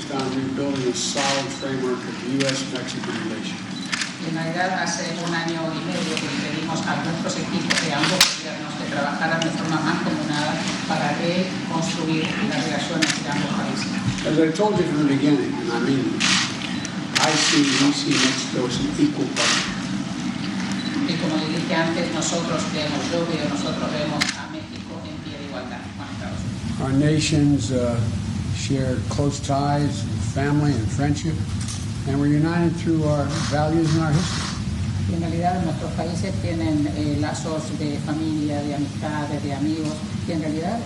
focused on rebuilding a solid framework of U.S.-Mexican relations. En realidad, hace un año y medio que pedimos a nuestros equipos de ambos gobiernos que trabajaran de forma mancomunada para reconstruir las relaciones de ambos países. As I told you from the beginning, and I mean, we see Mexico as an equal partner. Y como le dije antes, nosotros vemos a México en pie de igualdad con Estados Unidos. Our nations share close ties, family and friendship, and we're united through our values and our history. Y en realidad nuestros países tienen lazos de familia, de amistades, de amigos, y en realidad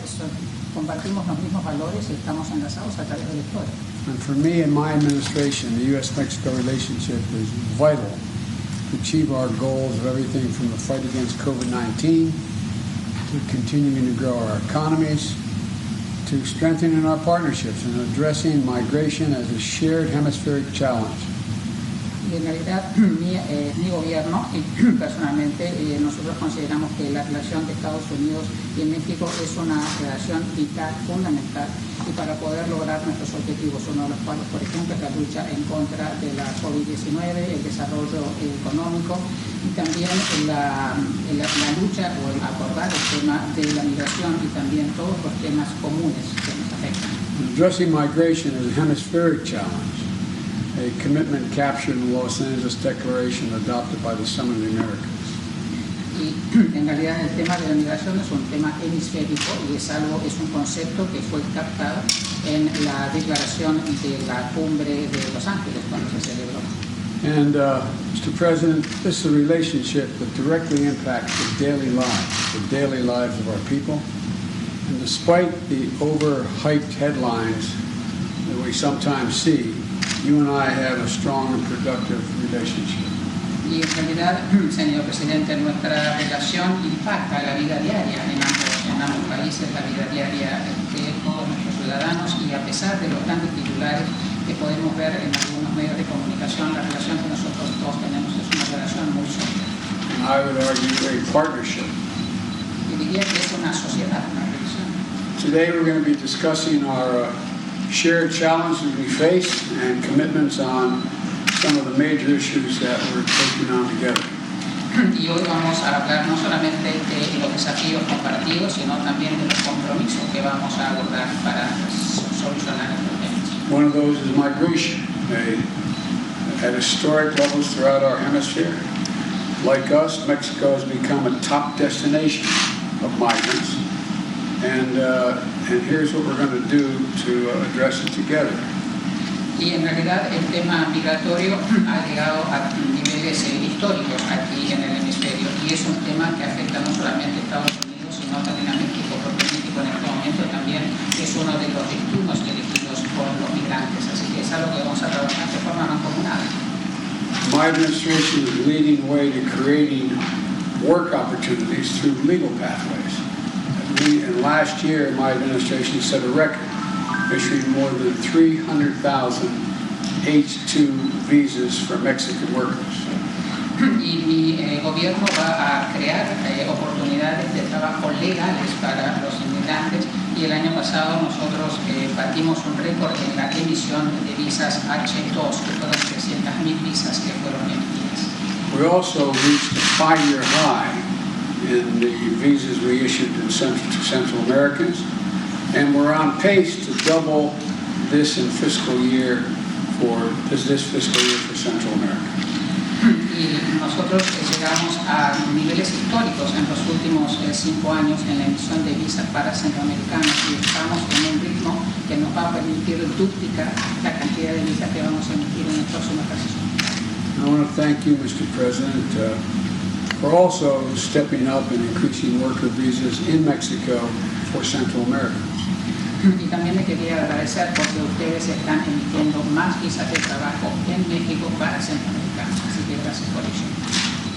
compartimos los mismos valores y estamos enlazados a través de la historia. And for me and my administration, the U.S.-Mexico relationship is vital to achieve our goals of everything from the fight against COVID-19 to continuing to grow our economies, to strengthening our partnerships and addressing migration as a shared hemispheric challenge. Y en realidad mi gobierno y personalmente nosotros consideramos que la relación de Estados Unidos y México es una relación vital, fundamental, y para poder lograr nuestros objetivos, uno de los cuales, por ejemplo, es la lucha en contra de la COVID-19, el desarrollo económico y también la lucha o el abordar el tema de la migración y también todos los temas comunes que nos afectan. Addressing migration is a hemispheric challenge, a commitment captured in the Los Angeles Declaration adopted by the Summit of the Americas. Y en realidad el tema de la migración es un tema hemisférico y es un concepto que fue captado en la declaración de la cumbre de Los Ángeles cuando se celebró. And Mr. President, this is a relationship that directly impacts the daily lives of our people. And despite the overhyped headlines that we sometimes see, you and I have a strong and productive relationship. Y en realidad, señor presidente, nuestra relación impacta la vida diaria en ambos países, la vida diaria de todos nuestros ciudadanos, y a pesar de los grandes titulares que podemos ver en algunos medios de comunicación, la relación que nosotros todos tenemos es una relación muy sólida. I would argue a partnership. Y diría que es una sociedad, una relación. Today we're going to be discussing our shared challenges we face and commitments on some of the major issues that we're taking on together. Y hoy vamos a hablar no solamente de los desafíos compartidos, sino también de los compromisos que vamos a abordar para solucionar estos temas. One of those is migration. At historic levels throughout our hemisphere, like us, Mexico has become a top destination of migrants. And here's what we're going to do to address it together. Y en realidad el tema migratorio ha llegado a niveles históricos aquí en el hemisferio, y es un tema que afecta no solamente a Estados Unidos, sino también a México, porque México en este momento también es uno de los destinos elegidos por los migrantes, así que es algo que vamos a trabajar de forma mancomunada. My administration is leading the way to creating work opportunities through legal pathways. And last year, my administration set a record, issuing more than 300,000 H-2 visas for Mexican workers. Y mi gobierno va a crear oportunidades de trabajo legales para los inmigrantes, y el año pasado nosotros batimos un récord en la emisión de visas H-2, que fueron 300,000 visas que fueron emitidas. We also reached a 5-year high in the visas we issued to Central Americans, and we're on pace to double this in fiscal year this fiscal year for Central America. Y nosotros llegamos a niveles históricos en los últimos 5 años en la emisión de visas para centroamericanos, y estamos en un ritmo que nos va a permitir duplicar la cantidad de visas que vamos a emitir en el próximo ejercicio. I want to thank you, Mr. President, for also stepping up and increasing worker visas in Mexico for Central America. Y también le quería agradecer porque ustedes están emitiendo más visas de trabajo en México para centroamericanos, así que gracias por ello.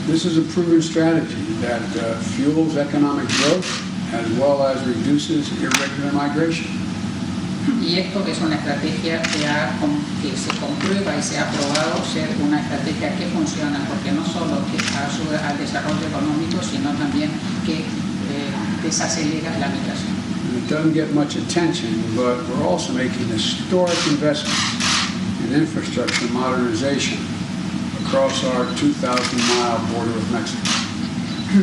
This is a proven strategy that fuels economic growth as well as reduces irregular migration. Y esto es una estrategia que se comprueba y se ha probado ser una estrategia que funciona, porque no solo que ayuda al desarrollo económico, sino también que desacelera la migración. and it doesn't get much attention, but we're also making historic investments in infrastructure modernization across our 2,000-mile border with Mexico.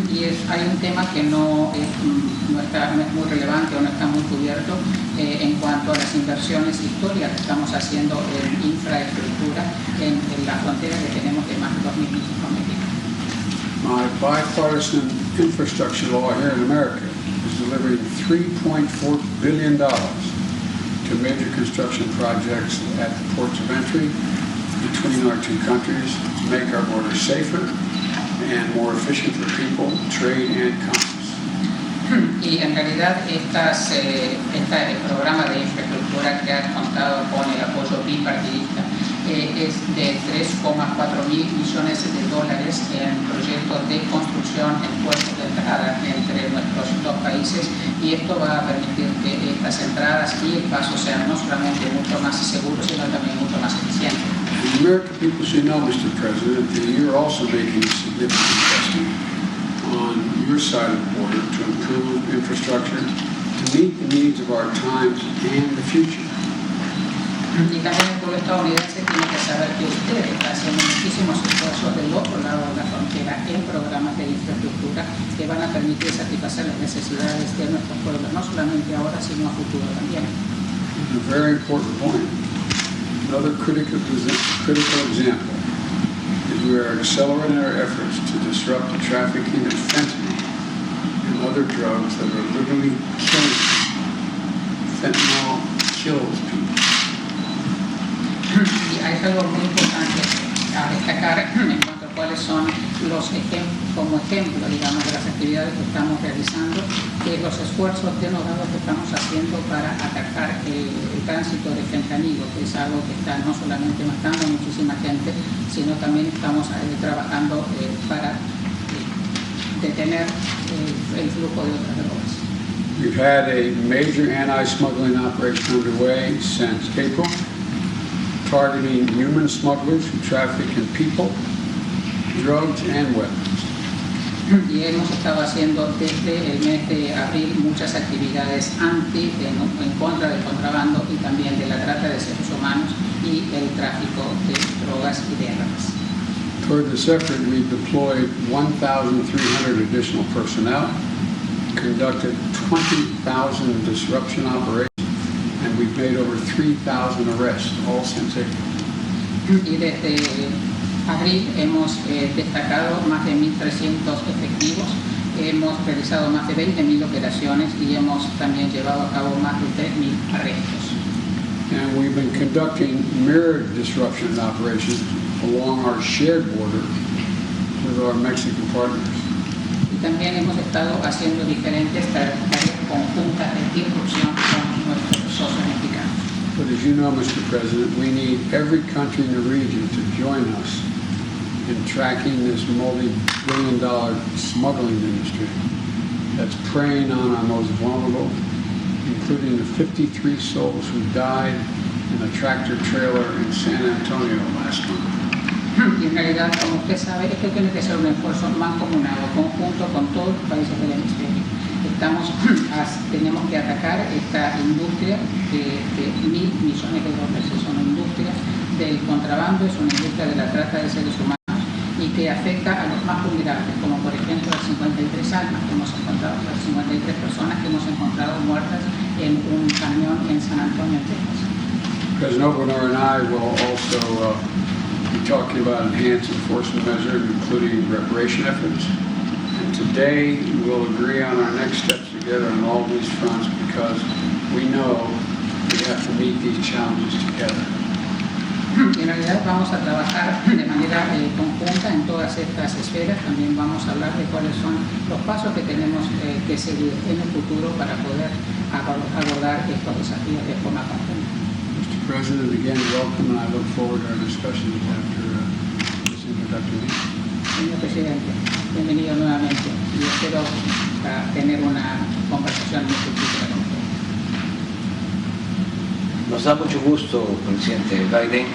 Y hay un tema que no es muy relevante o no está muy cubierto en cuanto a las inversiones históricas que estamos haciendo en infraestructura en la frontera que tenemos de más de 2.000 millas con México. My bipartisan infrastructure law here in America is delivering $3.4 billion to major construction projects at the ports of entry between our two countries to make our borders safer and more efficient for people, trade, and commerce. Y en realidad este programa de infraestructura que ha contado con el apoyo bipartidista es de 3,4 mil millones de dólares en proyectos de construcción en puertos de entrada entre nuestros dos países, y esto va a permitir que estas entradas y el paso sean no solamente mucho más seguros, sino también mucho más eficientes. The American people should know, Mr. President, that you're also making a significant investment on your side of the border to improve infrastructure to meet the needs of our times and the future. Y también el pueblo estadounidense tiene que saber que usted está haciendo muchísimos esfuerzos del otro lado de la frontera en programas de infraestructura que van a permitir satisfacer las necesidades de nuestros pueblos, no solamente ahora, sino a futuro también. A very important point. Another critical example is we are accelerating our efforts to disrupt the trafficking of fentanyl and other drugs that are literally killing people. Fentanyl kills people. Y hay algo muy importante a destacar en cuanto a cuáles son los como ejemplo, digamos, de las actividades que estamos realizando, que los esfuerzos denodados que estamos haciendo para atacar el tránsito de fentanilo, que es algo que está no solamente matando a muchísima gente, sino también estamos trabajando para detener el flujo de otras drogas. We've had a major anti-smuggling operation underway since April, targeting human smugglers who traffic in people, drugs, and weapons. Y hemos estado haciendo desde el mes de abril muchas actividades en contra del contrabando y también de la trata de seres humanos y el tráfico de drogas y de armas. Toward this effort, we've deployed 1,300 additional personnel, conducted 20,000 disruption operations, and we've made over 3,000 arrests, all since April. Y desde abril hemos destacado más de 1.300 efectivos, hemos realizado más de 20.000 operaciones y hemos también llevado a cabo más de 3.000 arrestos. And we've been conducting mirrored disruption operations along our shared border with our Mexican partners. Y también hemos estado haciendo diferentes tareas conjuntas de disrupción con nuestros socios mexicanos. But as you know, Mr. President, we need every country in the region to join us in tracking this multi-billion-dollar smuggling industry that's preying on our most vulnerable, including the 53 souls who died in a tractor trailer in San Antonio last month. Y en realidad, como usted sabe, esto tiene que ser un esfuerzo mancomunado, conjunto con todos los países del hemisferio. Tenemos que atacar esta industria de $1.000 millones. Es una industria del contrabando, es una industria de la trata de seres humanos y que afecta a los más vulnerables, como por ejemplo las 53 almas que hemos encontrado, las 53 personas que hemos encontrado muertas en un camión en San Antonio, Texas. President Obrador and I will also be talking about enhanced enforcement measures, including reparation efforts. And today, we'll agree on our next steps together on all these fronts because we know we have to meet these challenges together. En realidad vamos a trabajar de manera conjunta en todas estas esferas. También vamos a hablar de cuáles son los pasos que tenemos que seguir en el futuro para poder abordar estos desafíos de forma conjunta. Mr. President, again, welcome, and I look forward to our discussions after this introductory meeting. Señor presidente, bienvenido nuevamente y espero tener una conversación muy fructífera con usted. Nos da mucho gusto, presidente Biden,